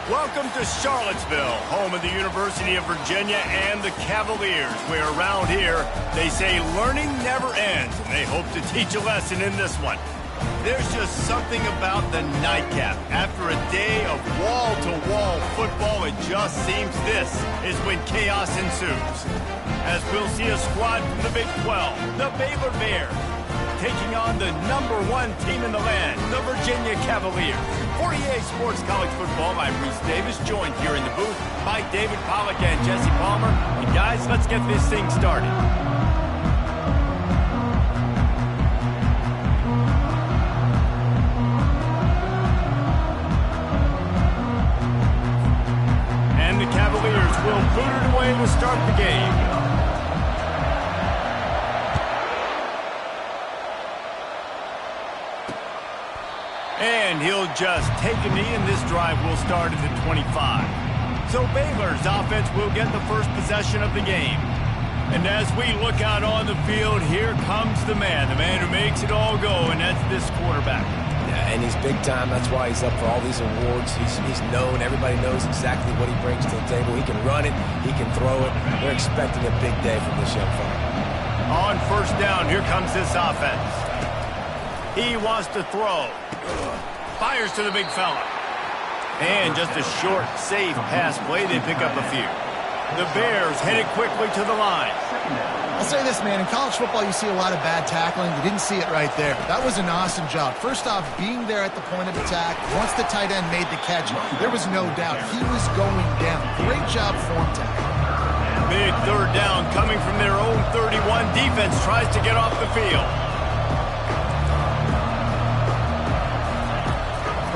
Welcome to Charlottesville, home of the University of Virginia and the Cavaliers, where around here they say learning never ends, and they hope to teach a lesson in this one. There's just something about the nightcap. After a day of wall-to-wall football, it just seems this is when chaos ensues. As we'll see a squad from the Big 12, the Baylor Bears, taking on the #1 team in the land, the Virginia Cavaliers. For EA Sports College Football, I'm Reese Davis, joined here in the booth by David Pollack and Jesse Palmer. And guys, let's get this thing started. And the Cavaliers will boot it away to start the game. And he'll just take a knee, and this drive will start at the 25. So Baylor's offense will get the first possession of the game. And as we look out on the field, here comes the man who makes it all go, and that's this quarterback. Yeah, and he's big time. That's why he's up for all these awards. He's known. Everybody knows exactly what he brings to the table. He can run it. He can throw it. They're expecting a big day from this young fella. On first down, here comes this offense. He wants to throw. Fires to the big fella. And just a short, safe pass play. They pick up a few. The Bears headed quickly to the line. I'll say this, man. In college football, you see a lot of bad tackling. You didn't see it right there. That was an awesome job. First off, being there at the point of attack. Once the tight end made the catch, there was no doubt he was going down. Great job form tackle. Big third down coming from their own 31. Defense tries to get off the field.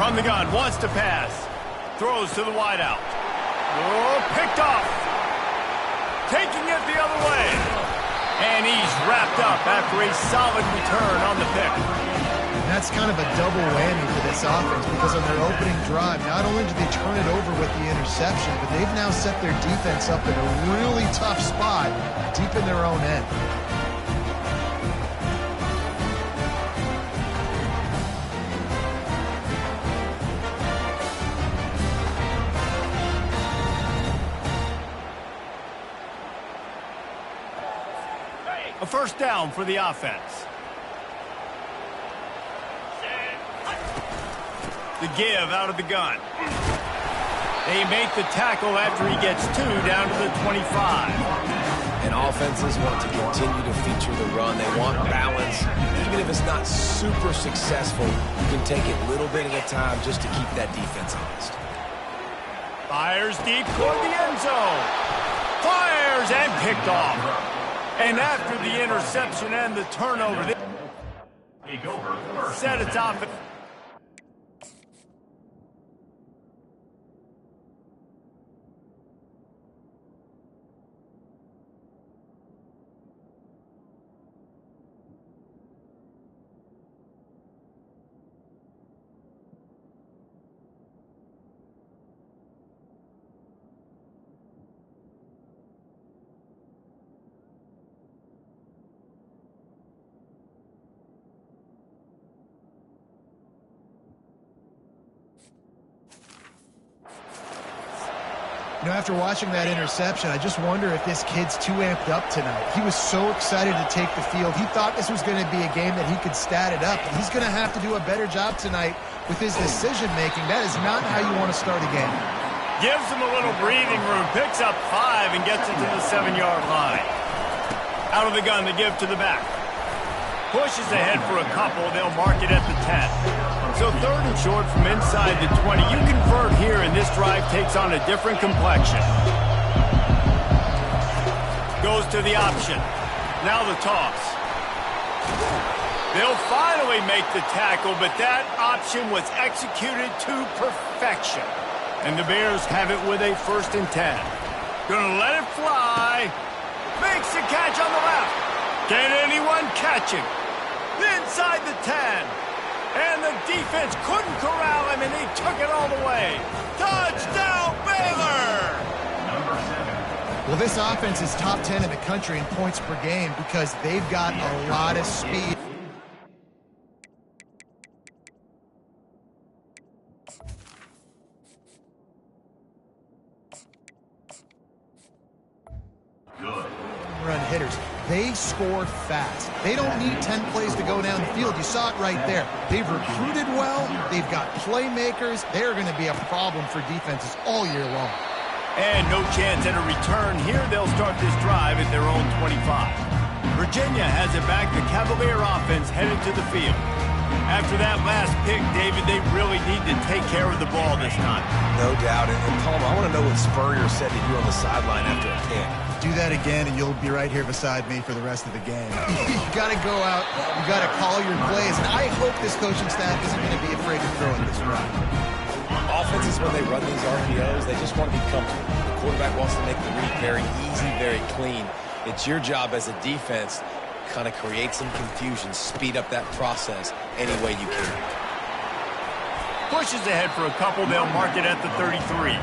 From the gun, wants to pass. Throws to the wideout. Oh, picked off. Taking it the other way. And he's wrapped up after a solid return on the pick. That's kind of a double whammy for this offense because on their opening drive, not only did they turn it over with the interception, but they've now set their defense up in a really tough spot deep in their own end. A first down for the offense. The give out of the gun. They make the tackle after he gets 2 down to the 25. And offenses want to continue to feature the run. They want balance. Even if it's not super successful, you can take it little bit at a time just to keep that defense honest. Fires deep toward the end zone. Fires and picked off. And after the interception and the turnover, they set its offense. You know, after watching that interception, I just wonder if this kid's too amped up tonight. He was so excited to take the field. He thought this was going to be a game that he could stat it up. But he's going to have to do a better job tonight with his decision-making. That is not how you want to start a game. Gives him a little breathing room. Picks up 5 and gets it to the 7-yard line. Out of the gun, the give to the back. Pushes ahead for a couple. They'll mark it at the 10. So 3rd and short from inside the 20. You convert here, and this drive takes on a different complexion. Goes to the option. Now the toss. They'll finally make the tackle, but that option was executed to perfection. And the Bears have it with a 1st and 10. Gonna let it fly. Makes the catch on the left. Can anyone catch him? Inside the 10. And the defense couldn't corral him, and he took it all the way. Touchdown, Baylor! Well, this offense is top 10 in the country in points per game because they've got a lot of speed. score fast. They don't need 10 plays to go down the field. You saw it right there. They've recruited well. They've got playmakers. They're going to be a problem for defenses all year long. And no chance at a return. Here they'll start this drive at their own 25. Virginia has it back. The Cavalier offense headed to the field. After that last pick, David, they really need to take care of the ball this time. No doubt. And Palmer, I want to know what Spurrier said to you on the sideline after a pick. Do that again, and you'll be right here beside me for the rest of the game. You got to go out. You got to call your plays. And I hope this coaching staff isn't going to be afraid to throw it this route. Offenses, when they run these RPOs, they just want to be comfortable. The quarterback wants to make the read very easy, very clean. It's your job as a defense to kind of create some confusion, speed up that process any way you can. Pushes ahead for a couple. They'll mark it at the 33.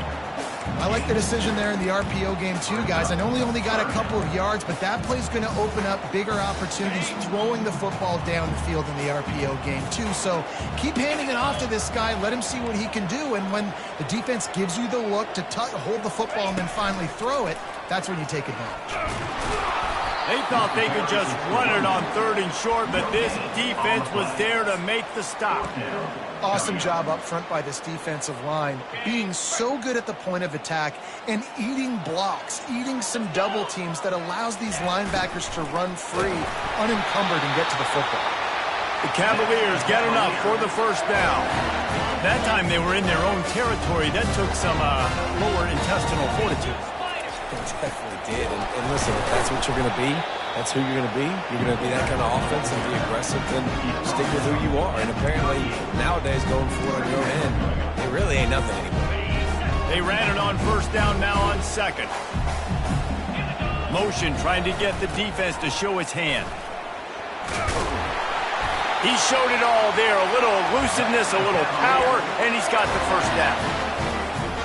I like the decision there in the RPO game too, guys. I know we only got a couple of yards, but that play's going to open up bigger opportunities throwing the football down the field in the RPO game too. So keep handing it off to this guy. Let him see what he can do. And when the defense gives you the look to hold the football and then finally throw it, that's when you take advantage. They thought they could just run it on 3rd and short, but this defense was there to make the stop. Awesome job up front by this defensive line, being so good at the point of attack and eating blocks, eating some double teams that allows these linebackers to run free, unencumbered, and get to the football. The Cavaliers get enough for the first down. That time they were in their own territory. That took some lower intestinal fortitude. It definitely did. And listen, if that's what you're going to be, that's who you're going to be. You're going to be that kind of offense and be aggressive, then stick with who you are. And apparently, nowadays, going forward on your own end, it really ain't nothing anymore. They ran it on 1st down, now on 2nd. Motion trying to get the defense to show its hand. He showed it all there. A little elusiveness, a little power, and he's got the first down.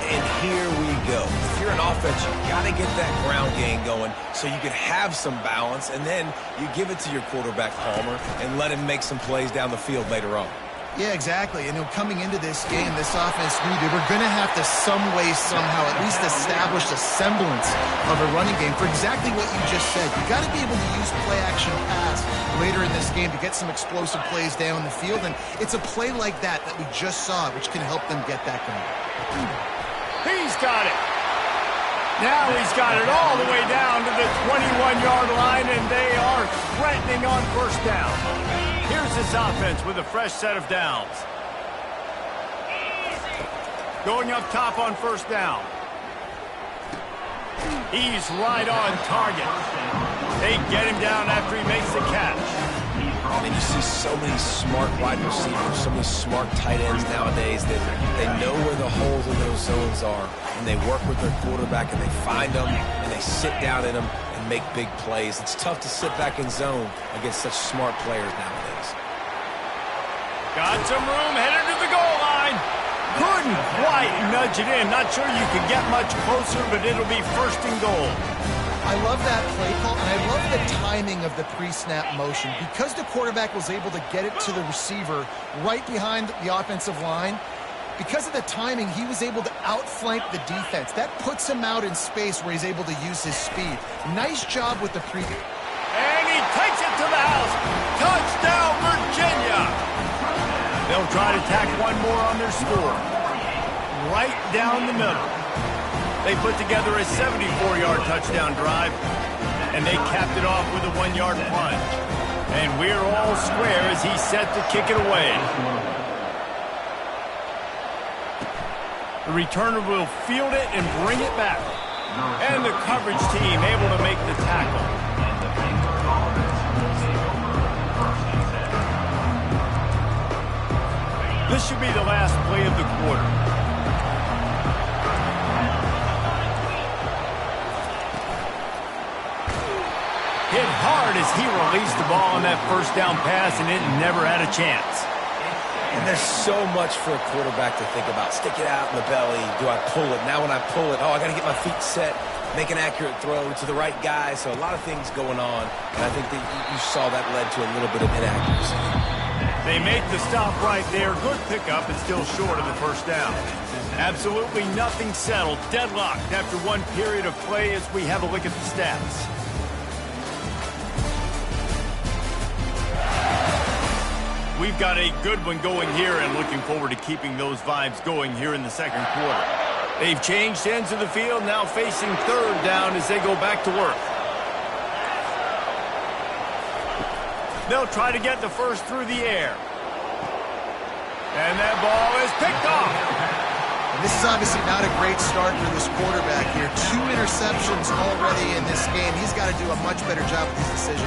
And here we go. If you're an offense, you got to get that ground game going so you can have some balance, and then you give it to your quarterback, Palmer, and let him make some plays down the field later on. Yeah, exactly. And coming into this game, this offense knew they were going to have to some way, somehow, at least establish a semblance of a running game for exactly what you just said. You got to be able to use play-action pass later in this game to get some explosive plays down the field, and it's a play like that we just saw, which can help them get that going. He's got it. Now he's got it all the way down to the 21-yard line, and they are threatening on 1st down. Here's this offense with a fresh set of downs. Going up top on 1st down. He's right on target. They get him down after he makes the catch. And you see so many smart wide receivers, so many smart tight ends nowadays that they know where the holes in those zones are, and they work with their quarterback, and they find them, and they sit down in them and make big plays. It's tough to sit back in zone against such smart players nowadays. Got some room, headed to the goal line. Couldn't quite nudge it in. Not sure you can get much closer, but it'll be 1st and goal. I love that play call, and I love the timing of the pre-snap motion. Because the quarterback was able to get it to the receiver right behind the offensive line, because of the timing, he was able to outflank the defense. That puts him out in space where he's able to use his speed. Nice job with the pre. And he takes it to the house. Touchdown, Virginia. They'll try to tack one more on their score. Right down the middle. They put together a 74-yard touchdown drive, and they capped it off with a 1-yard plunge. And we're all square as he's set to kick it away. The returner will field it and bring it back. And the coverage team able to make the tackle. This should be the last play of the quarter. Hit hard as he released the ball on that 1st down pass, and it never had a chance. And there's so much for a quarterback to think about. Stick it out in the belly. Do I pull it? Now when I pull it, I got to get my feet set, make an accurate throw to the right guy. So a lot of things going on, and I think that you saw that led to a little bit of inaccuracy. They make the stop right there. Good pickup, and still short of the 1st down. Absolutely nothing settled. Deadlocked after one period of play as we have a look at the stats. we've got a good one going here and looking forward to keeping those vibes going here in the second quarter. They've changed ends of the field, now facing third down as they go back to work. They'll try to get the first through the air. And that ball is picked off. And this is obviously not a great start for this quarterback here. 2 interceptions already in this game. He's got to do a much better job with his decision.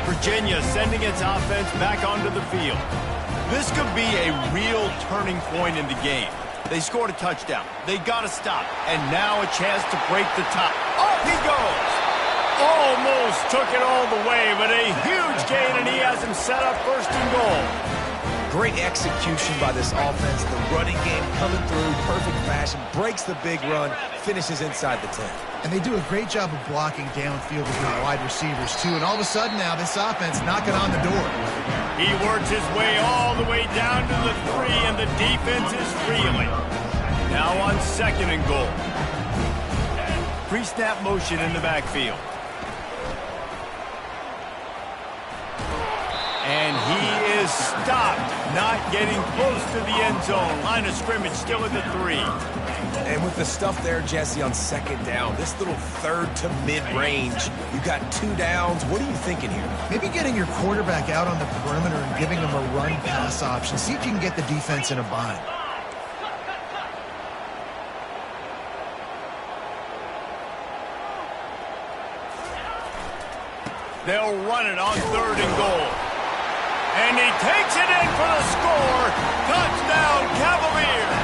Virginia sending its offense back onto the field. This could be a real turning point in the game. They scored a touchdown. They got to stop. And now a chance to break the tie. Off he goes. Almost took it all the way, but a huge gain, and he has him set up first and goal. Great execution by this offense. The running game coming through, perfect fashion, breaks the big run, finishes inside the 10. And they do a great job of blocking downfield with their wide receivers, too. And all of a sudden now, this offense knocking on the door. He works his way all the way down to the 3, and the defense is reeling. Now on second and goal. Pre-snap motion in the backfield. And he is stopped, not getting close to the end zone. Line of scrimmage still at the 3. And with the stuff there, Jesse, on second down, this little third to mid-range, you got 2 downs. What are you thinking here? Maybe getting your quarterback out on the perimeter and giving him a run-pass option. See if you can get the defense in a bind. They'll run it on third and goal. And he takes it in for the score. Touchdown, Cavaliers.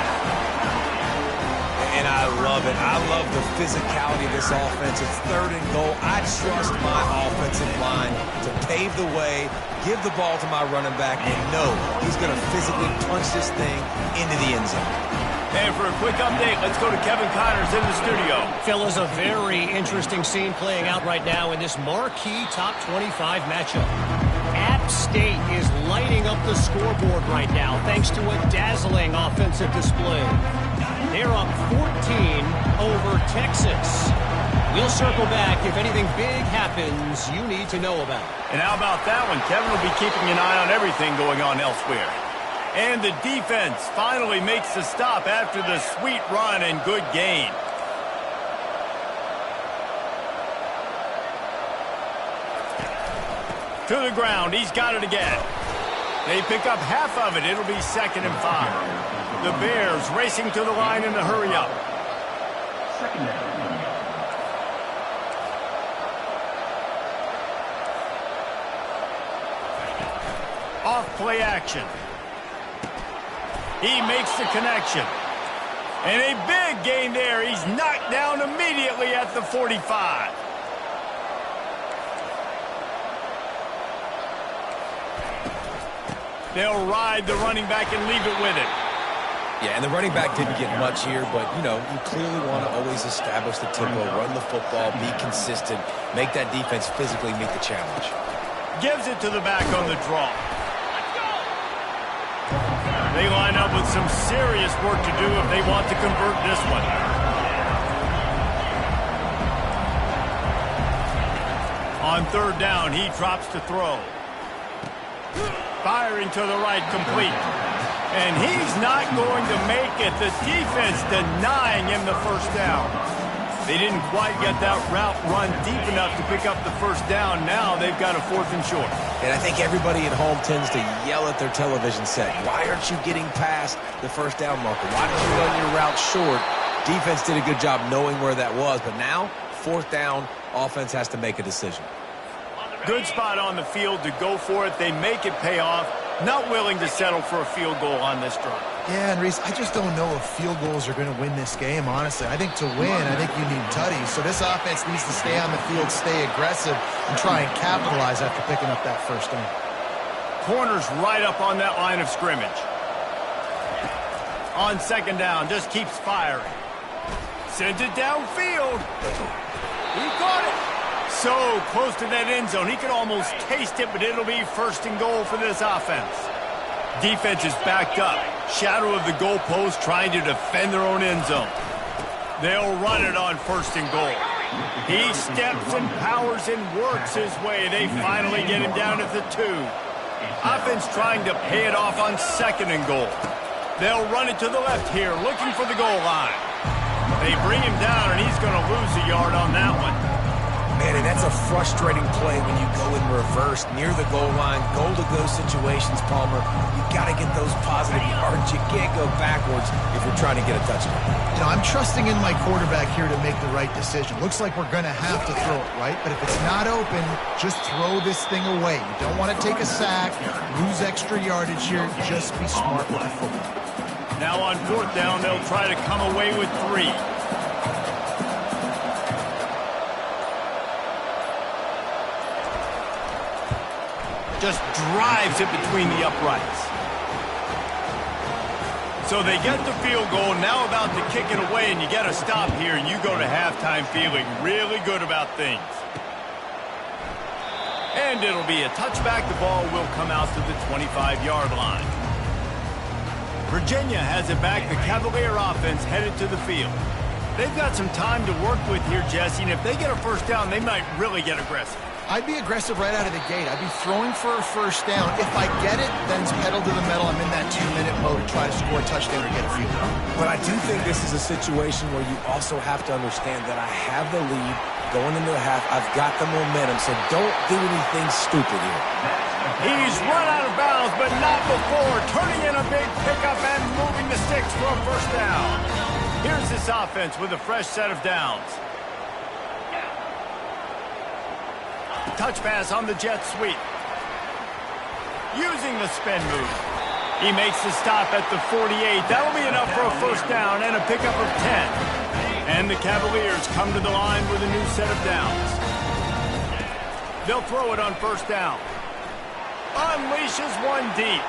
And I love it. I love the physicality of this offense. It's third and goal. I trust my offensive line to pave the way, give the ball to my running back, and know he's going to physically punch this thing into the end zone. And for a quick update, let's go to Kevin Connors in the studio. Fellas, a very interesting scene playing out right now in this marquee top 25 matchup. App State is lighting up the scoreboard right now thanks to a dazzling offensive display. They're up 14 over Texas. We'll circle back if anything big happens you need to know about. And how about that one? Kevin will be keeping an eye on everything going on elsewhere. And the defense finally makes the stop after the sweet run and good gain. To the ground. He's got it again. They pick up half of it. It'll be 2nd and 5. The Bears racing to the line in a hurry up. Off play action. He makes the connection. And a big gain there. He's knocked down immediately at the 45. They'll ride the running back and leave it with it. Yeah, and the running back didn't get much here, but, you know, you clearly want to always establish the tempo, run the football, be consistent, make that defense physically meet the challenge. Gives it to the back on the draw. They line up with some serious work to do if they want to convert this one. On third down, he drops to throw. Firing to the right, complete. And he's not going to make it. The defense denying him the first down. They didn't quite get that route run deep enough to pick up the first down. Now they've got a 4th and short. And I think everybody at home tends to yell at their television set. Why aren't you getting past the first down marker? Why did you run your route short? Defense did a good job knowing where that was. But now, 4th down, offense has to make a decision. Good spot on the field to go for it. They make it pay off. Not willing to settle for a field goal on this drive. Yeah, and Reese, I just don't know if field goals are going to win this game, honestly. I think to win, I think you need tutties. So this offense needs to stay on the field, stay aggressive, and try and capitalize after picking up that first down. Corners right up on that line of scrimmage. On second down, just keeps firing. Sends it downfield. He caught it. So close to that end zone. He could almost taste it, but it'll be 1st and goal for this offense. Defense is backed up. Shadow of the goalpost trying to defend their own end zone. They'll run it on 1st and goal. He steps and powers and works his way. They finally get him down at the 2. Offense trying to pay it off on 2nd and goal. They'll run it to the left here, looking for the goal line. They bring him down, and he's going to lose a yard on that one. Man, and that's a frustrating play when you go in reverse near the goal line. Goal-to-go situations, Palmer. You got to get those positive yards. You can't go backwards if you're trying to get a touchdown. You know, I'm trusting in my quarterback here to make the right decision. Looks like we're going to have to throw it, right? But if it's not open, just throw this thing away. You don't want to take a sack, lose extra yardage here. Just be smart with the football. Now on 4th down, they'll try to come away with 3. Just drives it between the uprights. So they get the field goal, now about to kick it away, and you get a stop here, and you go to halftime feeling really good about things. And it'll be a touchback. The ball will come out to the 25-yard line. Virginia has it back. The Cavalier offense headed to the field. They've got some time to work with here, Jesse, and if they get a first down, they might really get aggressive. I'd be aggressive right out of the gate. I'd be throwing for a first down. If I get it, then it's pedal to the metal. I'm in that 2-minute mode to try to score a touchdown or get a field goal. But I do think this is a situation where you also have to understand that I have the lead going into the half. I've got the momentum, so don't do anything stupid here. He's run out of bounds, but not before. Turning in a big pickup and moving the sticks for a first down. Here's this offense with a fresh set of downs. Touch pass on the jet sweep. Using the spin move. He makes the stop at the 48. That'll be enough for a first down and a pickup of 10. And the Cavaliers come to the line with a new set of downs. They'll throw it on first down. Unleashes one deep.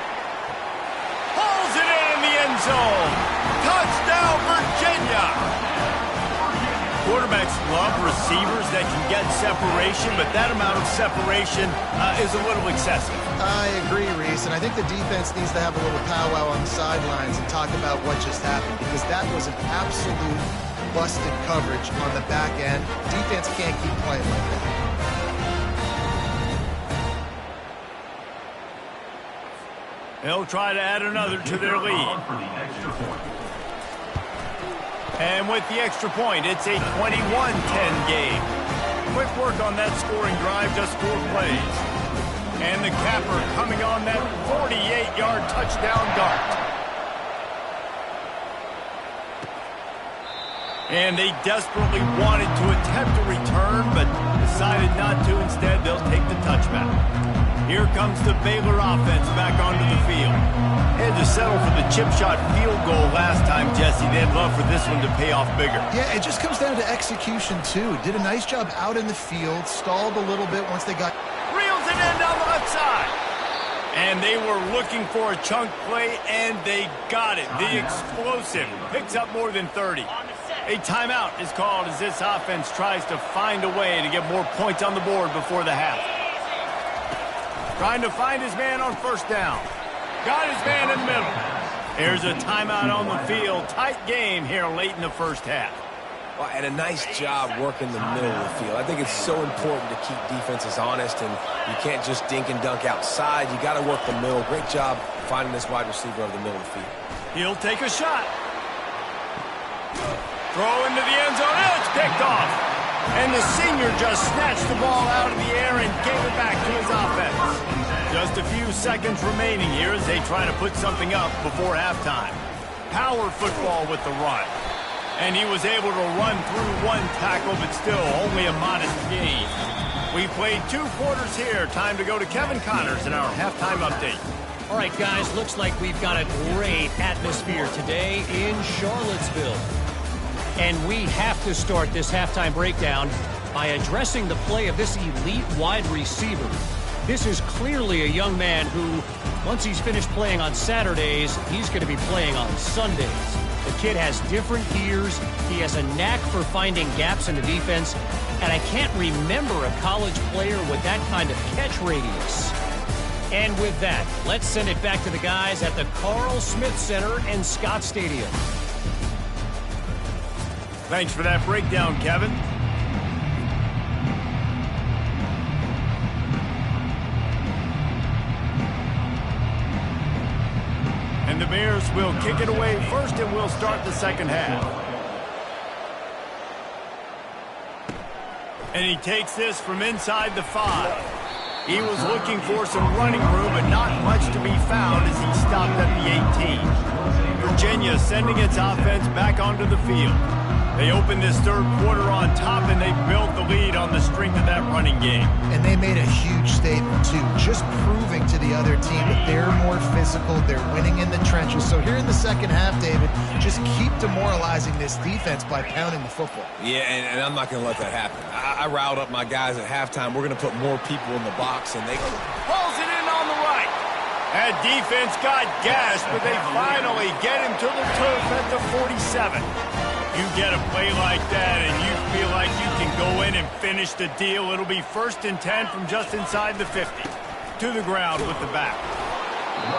Pulls it in the end zone. Touchdown, Virginia! Quarterbacks love receivers that can get separation, but that amount of separation is a little excessive. I agree, Reese, and I think the defense needs to have a little powwow on the sidelines and talk about what just happened, because that was an absolute busted coverage on the back end. Defense can't keep playing like that. They'll try to add another to their lead. And with the extra point, it's a 21-10 game. Quick work on that scoring drive, just 4 plays. And the capper coming on that 48-yard touchdown dart. And they desperately wanted to attempt a return, but decided not to. Instead, they'll take the touchback. Here comes the Baylor offense back onto the field. Had to settle for the chip shot field goal last time, Jesse. They'd love for this one to pay off bigger. Yeah, it just comes down to execution, too. Did a nice job out in the field, stalled a little bit once they got... Reels it in down the left side. And they were looking for a chunk play, and they got it. The explosive picks up more than 30. A timeout is called as this offense tries to find a way to get more points on the board before the half. Trying to find his man on first down. Got his man in the middle. There's a timeout on the field. Tight game here late in the first half. Well, and a nice job working the middle of the field. I think it's so important to keep defenses honest, and you can't just dink and dunk outside. You got to work the middle. Great job finding this wide receiver of the middle of the field. He'll take a shot. Throw into the end zone. It's picked off. And the senior just snatched the ball out of the air and gave it back to his offense. Just a few seconds remaining here as they try to put something up before halftime. Power football with the run. And he was able to run through one tackle, but still only a modest gain. We played 2 quarters here. Time to go to Kevin Connors in our halftime update. All right, guys, looks like we've got a great atmosphere today in Charlottesville. And we have to start this halftime breakdown by addressing the play of this elite wide receiver. This is clearly a young man who, once he's finished playing on Saturdays, he's going to be playing on Sundays. The kid has different gears. He has a knack for finding gaps in the defense. And I can't remember a college player with that kind of catch radius. And with that, let's send it back to the guys at the Carl Smith Center and Scott Stadium. Thanks for that breakdown, Kevin. And the Bears will kick it away first, and we'll start the second half. And he takes this from inside the 5. He was looking for some running room, but not much to be found as he stopped at the 18. Virginia sending its offense back onto the field. They opened this third quarter on top, and they built the lead on the strength of that running game. And they made a huge statement, too, just proving to the other team that they're more physical, they're winning in the trenches. So here in the second half, David, just keep demoralizing this defense by pounding the football. Yeah, and I'm not going to let that happen. I riled up my guys at halftime. We're going to put more people in the box, and they pulls it in on the right. That defense got gashed, but they finally get him to the turf at the 47. You get a play like that and you feel like you can go in and finish the deal. It'll be 1st and 10 from just inside the 50. To the ground with the back.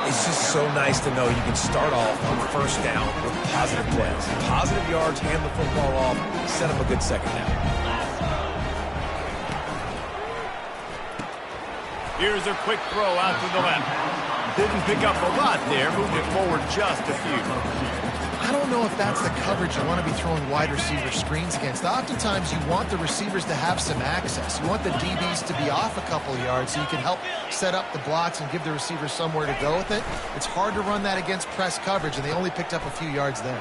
It's just so nice to know you can start off on first down with positive plays. Positive yards, hand the football off, set up a good second down. Here's a quick throw out to the left. Didn't pick up a lot there, moved it forward just a few. I don't know if that's the coverage you want to be throwing wide receiver screens against. Oftentimes, you want the receivers to have some access. You want the DBs to be off a couple of yards so you can help set up the blocks and give the receivers somewhere to go with it. It's hard to run that against press coverage, and they only picked up a few yards there.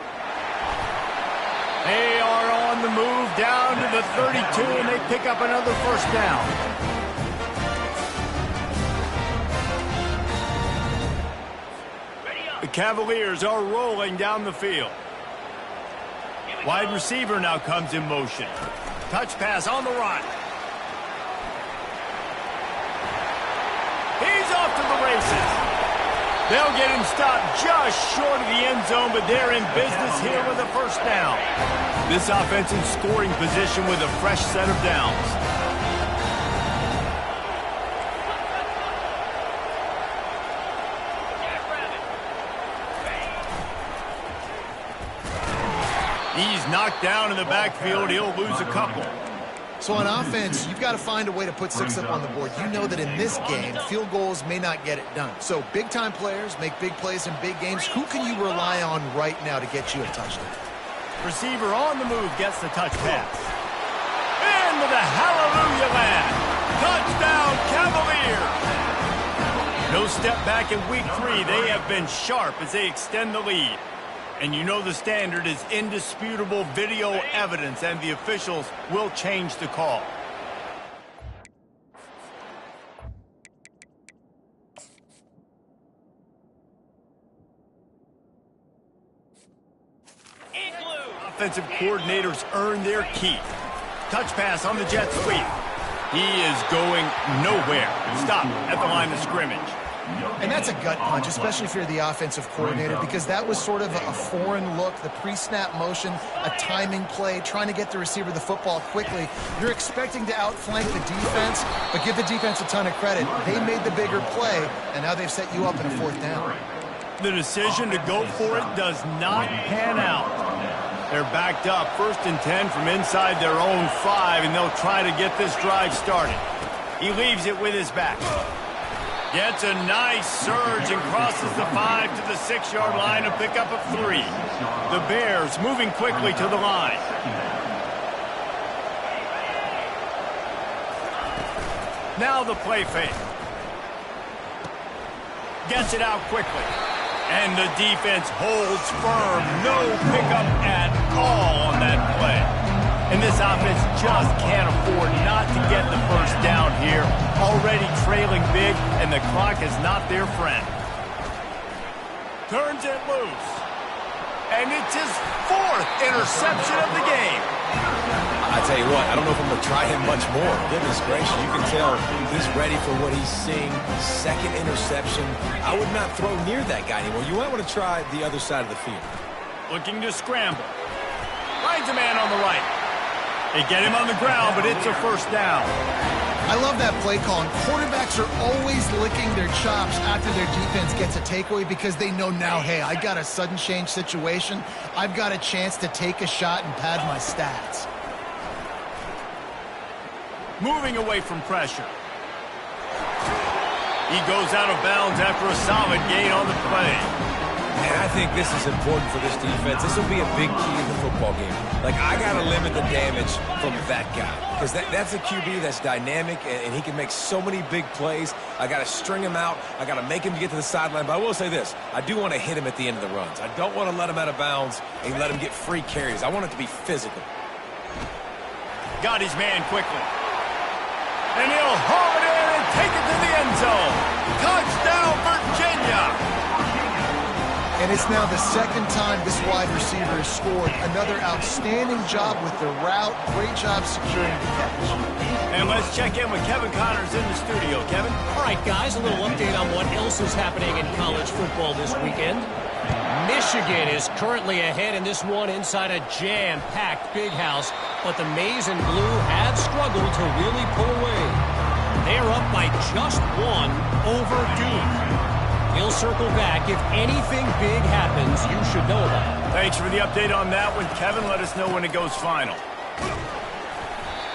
They are on the move down to the 32, and they pick up another first down. The Cavaliers are rolling down the field. Wide receiver now comes in motion. Touch pass on the run. He's off to the races. They'll get him stopped just short of the end zone, but they're in business here with a first down. This offense in scoring position with a fresh set of downs. He's knocked down in the backfield. He'll lose a couple. So on offense, you've got to find a way to put 6 up on the board. You know that in this game, field goals may not get it done. So big-time players make big plays in big games. Who can you rely on right now to get you a touchdown? Receiver on the move gets the touch pass. Into the hallelujah land. Touchdown, Cavaliers. No step back in week 3. They have been sharp as they extend the lead. And you know the standard is indisputable video evidence, and the officials will change the call. Offensive coordinators earn their keep. Touch pass on the jet sweep. He is going nowhere. Stop at the line of scrimmage. And that's a gut punch, especially if you're the offensive coordinator, because that was sort of a foreign look, the pre-snap motion, a timing play, trying to get the receiver the football quickly. You're expecting to outflank the defense, but give the defense a ton of credit. They made the bigger play, and now they've set you up in a 4th down. The decision to go for it does not pan out. They're backed up 1st and 10 from inside their own 5, and they'll try to get this drive started. He leaves it with his back. Gets a nice surge and crosses the 5 to the 6-yard line to pick up a 3. The Bears moving quickly to the line. Now the play fake. Gets it out quickly. And the defense holds firm. No pickup at all on that play. And this offense just can't afford not to get the first down here. Already trailing big, and the clock is not their friend. Turns it loose. And it's his 4th interception of the game. I tell you what, I don't know if I'm going to try him much more. Goodness gracious, you can tell he's ready for what he's seeing. 2nd interception. I would not throw near that guy anymore. You might want to try the other side of the field. Looking to scramble. Finds a man on the right. They get him on the ground, but it's a first down. I love that play call. And quarterbacks are always licking their chops after their defense gets a takeaway because they know now, hey, I got a sudden change situation. I've got a chance to take a shot and pad my stats. Moving away from pressure. He goes out of bounds after a solid gain on the play. And I think this is important for this defense. This will be a big key in the football game. Like, I got to limit the damage from that guy because that's a QB that's dynamic, and he can make so many big plays. I got to string him out. I got to make him get to the sideline. But I will say this. I do want to hit him at the end of the runs. I don't want to let him out of bounds and let him get free carries. I want it to be physical. Got his man quickly. And he'll haul it in and take it to the end zone. Touchdown, Virginia! And it's now the second time this wide receiver has scored. Another outstanding job with the route. Great job securing the catch. And let's check in with Kevin Connors in the studio. Kevin? All right, guys, a little update on what else is happening in college football this weekend. Michigan is currently ahead in this one inside a jam-packed Big House, but the Maize and Blue have struggled to really pull away. They are up by just one over Duke. We'll circle back. If anything big happens, you should know about it. Thanks for the update on that one, Kevin. Let us know when it goes final.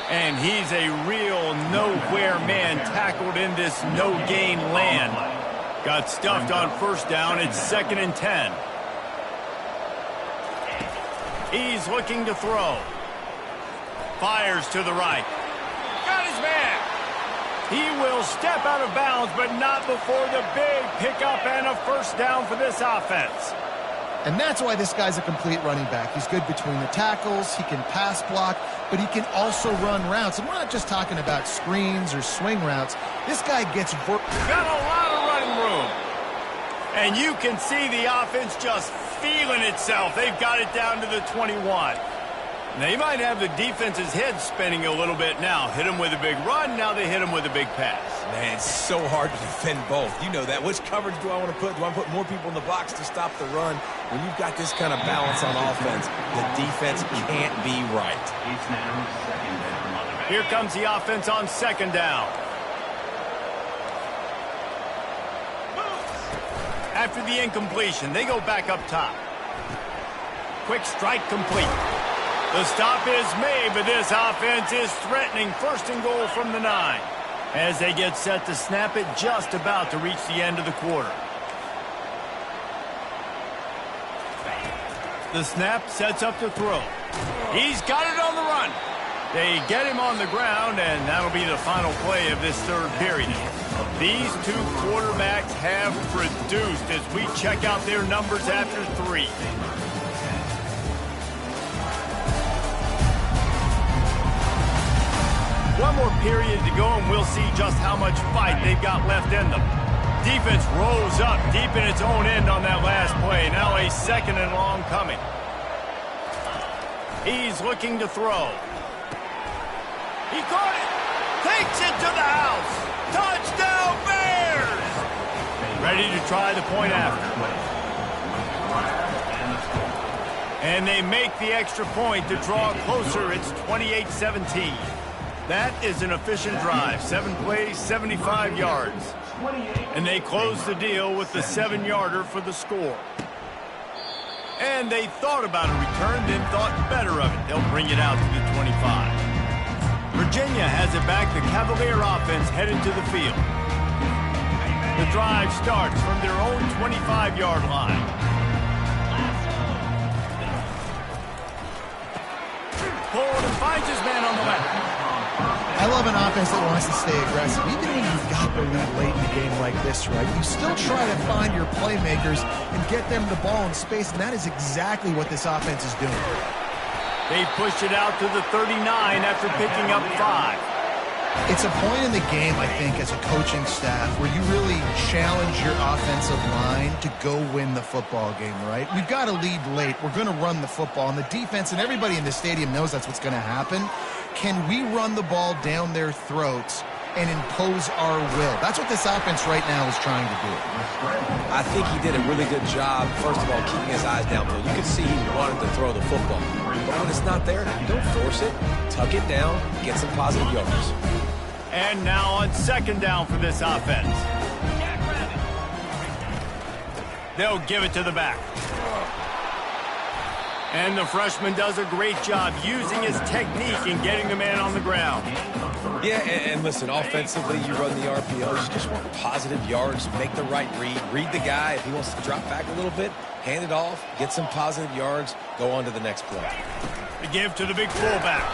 And he's a real nowhere man tackled in this no-gain land. Got stuffed on first down. It's 2nd and 10. He's looking to throw. Fires to the right. Got his man. He will step out of bounds, but not before the big pickup and a first down for this offense. And that's why this guy's a complete running back. He's good between the tackles, he can pass block, but he can also run routes. And we're not just talking about screens or swing routes. This guy gets work. Got a lot of running room. And you can see the offense just feeling itself. They've got it down to the 21. They might have the defense's head spinning a little bit now. Hit him with a big run, now they hit him with a big pass. Man, it's so hard to defend both. You know that. Which coverage do I want to put? Do I put more people in the box to stop the run? When you've got this kind of balance on offense, the defense can't be right. Here comes the offense on 2nd down. After the incompletion, they go back up top. Quick strike complete. The stop is made, but this offense is threatening 1st and goal from the 9. As they get set to snap it, just about to reach the end of the quarter. The snap sets up to throw. He's got it on the run. They get him on the ground, and that'll be the final play of this 3rd period. These two quarterbacks have produced as we check out their numbers after 3. One more period to go, and we'll see just how much fight they've got left in them. Defense rose up deep in its own end on that last play. Now a 2nd and long coming. He's looking to throw. He caught it. Takes it to the house. Touchdown, Bears! Ready to try the point after. And they make the extra point to draw closer. It's 28-17. That is an efficient drive. 7 plays, 75 yards. And they close the deal with the 7-yarder for the score. And they thought about a return, then thought better of it. They'll bring it out to the 25. Virginia has it back. The Cavalier offense headed to the field. The drive starts from their own 25-yard line. Pulled and finds his man on the left. I love an offense that wants to stay aggressive. Even when you've got the lead late in the game like this, right, you still try to find your playmakers and get them the ball in space, and that is exactly what this offense is doing. They pushed it out to the 39 after picking up 5. It's a point in the game, I think, as a coaching staff where you really challenge your offensive line to go win the football game, right? We've got to lead late. We're going to run the football, and the defense and everybody in the stadium knows that's what's going to happen. Can we run the ball down their throats and impose our will? That's what this offense right now is trying to do. I think he did a really good job, first of all, keeping his eyes downfield. You could see he wanted to throw the football. But when it's not there, don't force it. Tuck it down, get some positive yards. And now on 2nd down for this offense. They'll give it to the back. And the freshman does a great job using his technique and getting the man on the ground. Yeah, and listen, offensively, you run the RPOs. You just want positive yards, make the right read the guy. If he wants to drop back a little bit, hand it off, get some positive yards, go on to the next play. The give to the big fullback.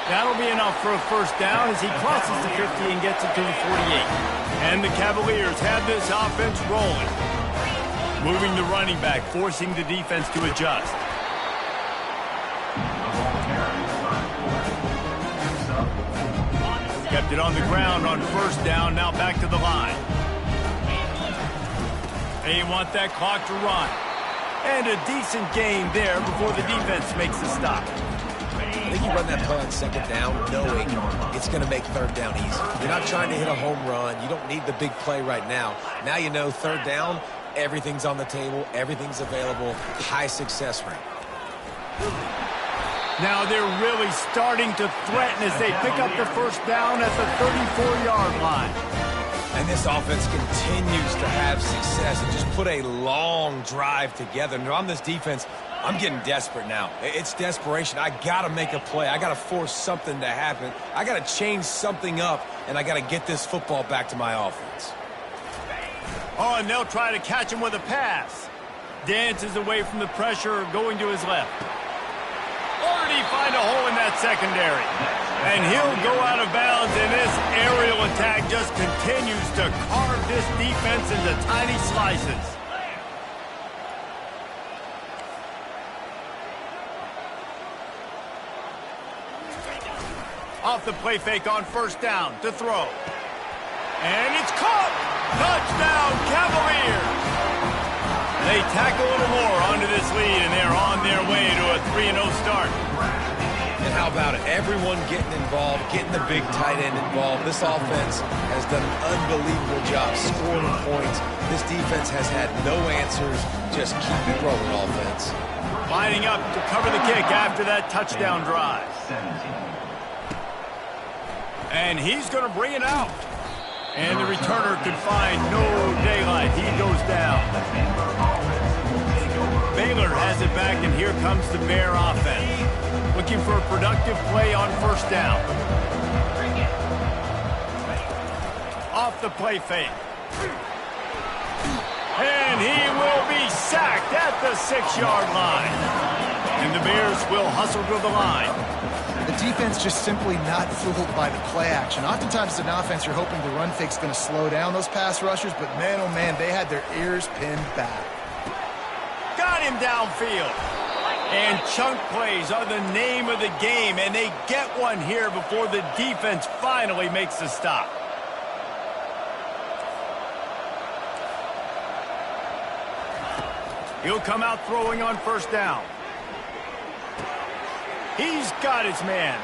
That'll be enough for a first down as he crosses the 50 and gets it to the 48. And the Cavaliers have this offense rolling. Moving the running back, forcing the defense to adjust. Kept it on the ground on first down, now back to the line. They want that clock to run. And a decent gain there before the defense makes the stop. I think you run that play on second down knowing it's going to make third down easy. You're not trying to hit a home run. You don't need the big play right now. Now you know third down, everything's on the table, everything's available, high success rate. Now they're really starting to threaten as they pick up the first down at the 34-yard line. And this offense continues to have success and just put a long drive together. Now on this defense, I'm getting desperate now. It's desperation. I got to make a play. I got to force something to happen. I got to change something up, and I got to get this football back to my offense. Oh, and they'll try to catch him with a pass. Dances away from the pressure, going to his left. Or did he find a hole in that secondary? And he'll go out of bounds, and this aerial attack just continues to carve this defense into tiny slices. Off the play fake on first down to throw. And it's caught! Touchdown, Cavaliers! They tack a little more onto this lead, and they're on their way to a 3-0 start. And how about it? Everyone getting involved, getting the big tight end involved. This offense has done an unbelievable job scoring points. This defense has had no answers. Just keep it rolling, offense. Lining up to cover the kick after that touchdown drive. And he's going to bring it out. And the returner could find no daylight. He goes down. Baylor has it back, and here comes the Bear offense. Looking for a productive play on first down. Off the play fake. And he will be sacked at the 6-yard line. And the Bears will hustle to the line. The defense just simply not fooled by the play action. Oftentimes, as an offense, you're hoping the run fake's going to slow down those pass rushers, but man, oh man, they had their ears pinned back. Got him downfield. And chunk plays are the name of the game, and they get one here before the defense finally makes the stop. He'll come out throwing on first down. He's got his man.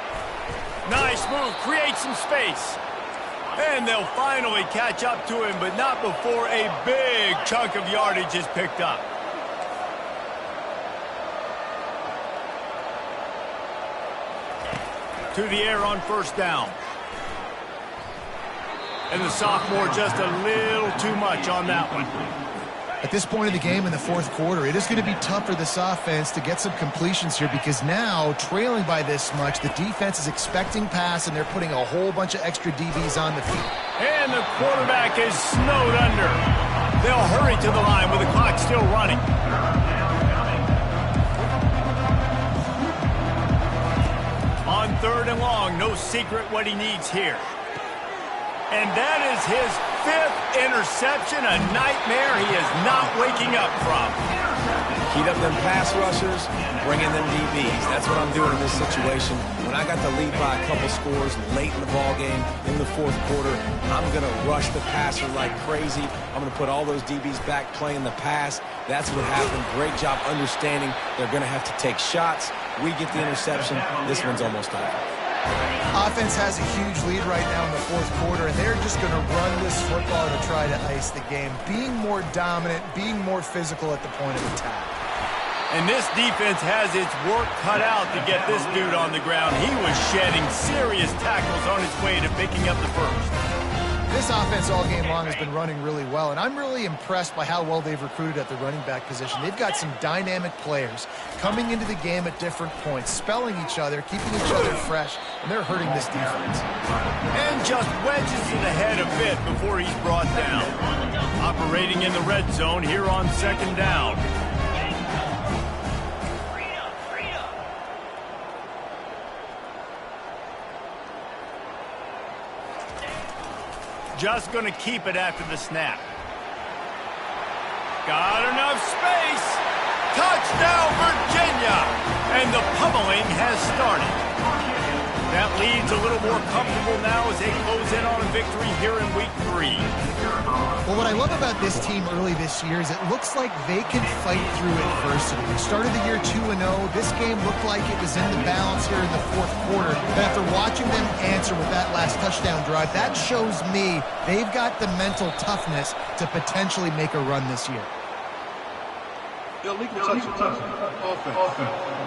Nice move, creates some space. And they'll finally catch up to him, but not before a big chunk of yardage is picked up. To the air on first down. And the sophomore just a little too much on that one. At this point in the game in the fourth quarter, it is going to be tough for this offense to get some completions here because now, trailing by this much, the defense is expecting pass, and they're putting a whole bunch of extra DBs on the field. And the quarterback is snowed under. They'll hurry to the line with the clock still running. On third and long, no secret what he needs here. And that is his 5th interception, a nightmare he is not waking up from. Heat up them pass rushers, bring in them DBs. That's what I'm doing in this situation. When I got the lead by a couple scores late in the ballgame, in the fourth quarter, I'm going to rush the passer like crazy. I'm going to put all those DBs back playing the pass. That's what happened. Great job understanding they're going to have to take shots. We get the interception. This one's almost over. Offense has a huge lead right now in the fourth quarter, and they're just going to run this football to try to ice the game, being more dominant, being more physical at the point of attack. And this defense has its work cut out to get this dude on the ground. He was shedding serious tackles on his way to picking up the first. This offense all game long has been running really well, and I'm really impressed by how well they've recruited at the running back position. They've got some dynamic players coming into the game at different points, spelling each other, keeping each other fresh, and they're hurting this defense. And just wedges it ahead a bit before he's brought down. Operating in the red zone here on second down. just going to keep it after the snap. Got enough space. Touchdown, Virginia! And the pummeling has started. That lead's a little more comfortable now as they close in on a victory here in Week 3. Well, what I love about this team early this year is it looks like they can fight through adversity. They started the year 2-0. This game looked like it was in the balance here in the fourth quarter. But after watching them answer with that last touchdown drive, that shows me they've got the mental toughness to potentially make a run this year. Illegal touchdown. Offense.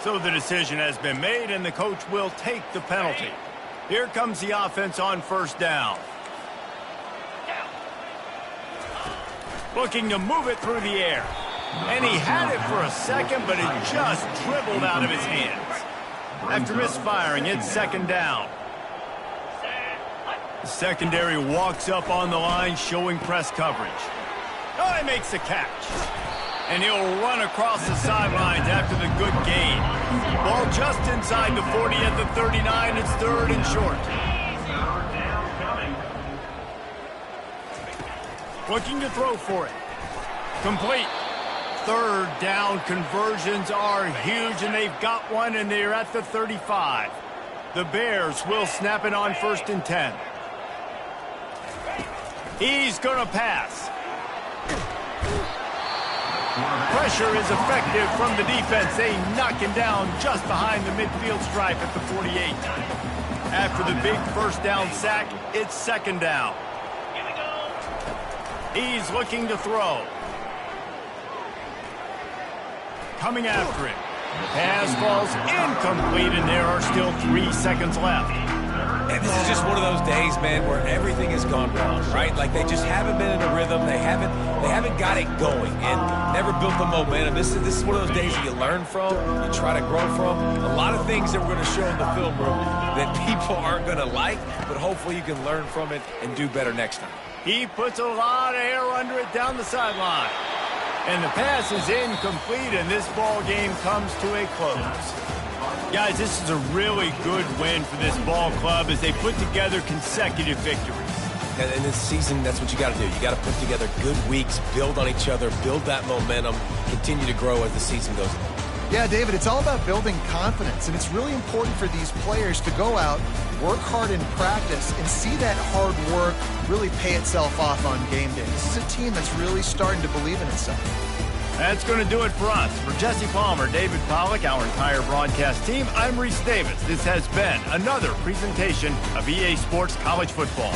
So the decision has been made, and the coach will take the penalty. Here comes the offense on first down. Looking to move it through the air. And he had it for a second, but it just dribbled out of his hands. After misfiring, it's second down. The secondary walks up on the line, showing press coverage. Oh, he makes the catch. And he'll run across the sidelines after the good gain. Ball just inside the 40 at the 39. It's third and short. Looking to throw for it. Complete. Third down conversions are huge, and they've got one, and they're at the 35. The Bears will snap it on first and 10. He's going to pass. Pressure is effective from the defense. They knock him down just behind the midfield stripe at the 48. After the big first down sack, it's second down. He's looking to throw. Coming after it. Pass falls incomplete, and there are still 3 seconds left. And this is just one of those days, man, where everything has gone wrong, right? Like they just haven't been in a rhythm. They haven't got it going and never built the momentum. This is one of those days that you learn from, you try to grow from. A lot of things that we're going to show in the film room that people aren't going to like, but hopefully you can learn from it and do better next time. He puts a lot of air under it down the sideline. And the pass is incomplete, and this ball game comes to a close. Guys, this is a really good win for this ball club as they put together consecutive victories. And in this season, that's what you got to do. You got to put together good weeks, build on each other, build that momentum, continue to grow as the season goes on. Yeah, David, it's all about building confidence, and it's really important for these players to go out, work hard in practice, and see that hard work really pay itself off on game day. This is a team that's really starting to believe in itself. That's going to do it for us. For Jesse Palmer, David Pollack, our entire broadcast team, I'm Reese Davis. This has been another presentation of EA Sports College Football.